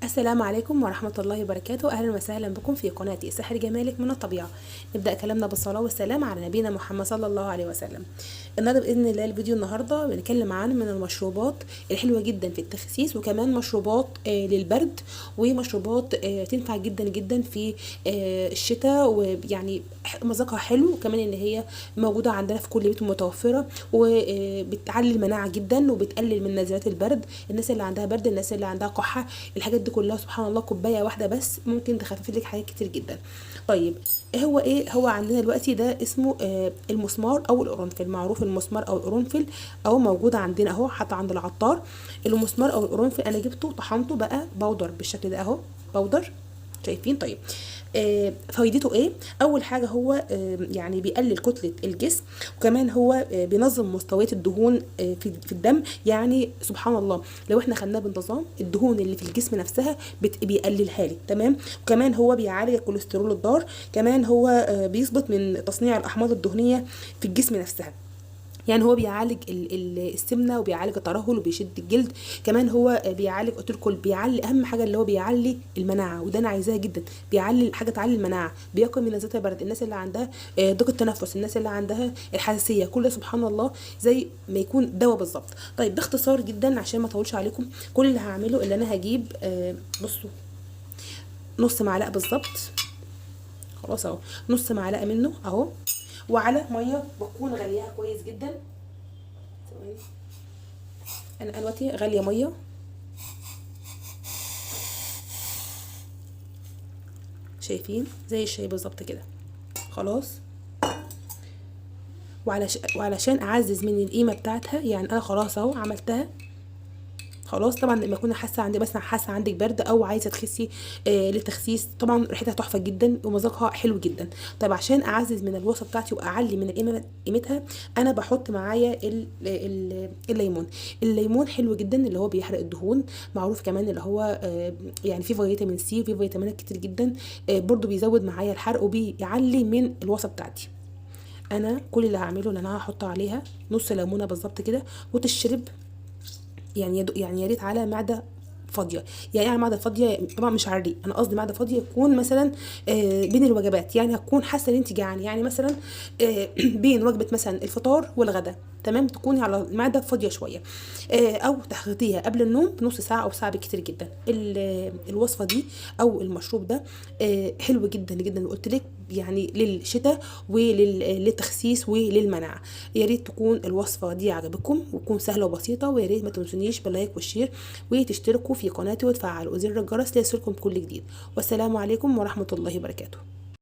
السلام عليكم ورحمة الله وبركاته. أهلا وسهلا بكم في قناتي سحر جمالك من الطبيعة. نبدأ كلامنا بالصلاة والسلام على نبينا محمد صلى الله عليه وسلم. النهارده بإذن الله الفيديو النهاردة بنتكلم عن من المشروبات الحلوة جدا في التخسيس، وكمان مشروبات للبرد، ومشروبات تنفع جدا جدا في الشتاء، ويعني مذاقها حلو، وكمان ان هي موجودة عندنا في كل بيت متوفرة، وبتعلي المناعة جدا وبتقلل من نزلات البرد. الناس اللي عندها برد، الناس اللي عندها كحة، الحاجات دي كلها سبحان الله كوبايه واحده بس ممكن تخفف لك حاجات كتير جدا. طيب ايه هو عندنا دلوقتي ده اسمه المسمار او القرنفل. معروف المسمار او القرنفل او موجود عندنا اهو حتى عند العطار. المسمار او القرنفل انا جبته طحنته بقى بودر بالشكل ده اهو، بودر شايفين. طيب فايدته ايه؟ اول حاجه هو يعني بيقلل كتله الجسم، وكمان هو بينظم مستويات الدهون في الدم. يعني سبحان الله لو احنا خدناه بانتظام الدهون اللي في الجسم نفسها بيقللها لي، تمام. وكمان هو بيعالج الكوليسترول الضار، كمان هو بيظبط من تصنيع الاحماض الدهنيه في الجسم نفسها. يعني هو بيعالج السمنه، وبيعالج الترهل، وبيشد الجلد. كمان هو بيعالج، قلت لكم بيعلي اهم حاجه اللي هو بيعلي المناعه، وده انا عايزاها جدا. بيعلي حاجه تعلي المناعه، بيقي من نزلات البرد، الناس اللي عندها ضيق التنفس، الناس اللي عندها الحساسيه، كل ده سبحان الله زي ما يكون دواء بالظبط. طيب باختصار جدا عشان ما اطولش عليكم، كل اللي هعمله اللي انا هجيب بصوا نص معلقه بالظبط، خلاص اهو نص معلقه منه اهو، وعلى ميه بكون غليها كويس جدا. ثواني، انا دلوقتي غاليه ميه، شايفين زي الشاي بالظبط كده، خلاص. وعلشان اعزز من القيمه بتاعتها، يعني انا خلاص اهو عملتها خلاص. طبعا لما اكون حاسه عندي مثلا حاسه عندك برد او عايزه تخسي للتخسيس، طبعا ريحتها تحفه جدا ومذاقها حلو جدا. طيب عشان اعزز من الوصفه بتاعتي واعلي من قيمتها، انا بحط معايا الليمون. الليمون حلو جدا، اللي هو بيحرق الدهون. معروف كمان اللي هو يعني فيه فيتامين سي وفيه فيتامينات كتير جدا، برضو بيزود معايا الحرق وبيعلي من الوصفه بتاعتي. انا كل اللي هعمله ان انا هحط عليها نص ليمونه بالظبط كده، وتشرب يعني يا ريت على معده فاضيه. يعني على معده فاضيه طبعا، مش على الريق، انا قصدي معده فاضيه يكون مثلا بين الوجبات، يعني هتكون حاسه ان انت جعانه، يعني مثلا بين وجبه مثلا الفطار والغداء، تمام، تكوني على المعده فاضيه شويه. او تاخديها قبل النوم بنص ساعه او ساعه بكتير جدا. الوصفه دي او المشروب ده حلو جدا جدا، وقلت لك يعني للشتاء وللتخسيس وللمناعه. يا ريت تكون الوصفه دي عجبتكم وتكون سهله وبسيطه، ويا ريت ما تنسونيش باللايك والشير، وتشتركوا في قناتي وتفعلوا زر الجرس ليصلكم كل جديد. والسلام عليكم ورحمه الله وبركاته.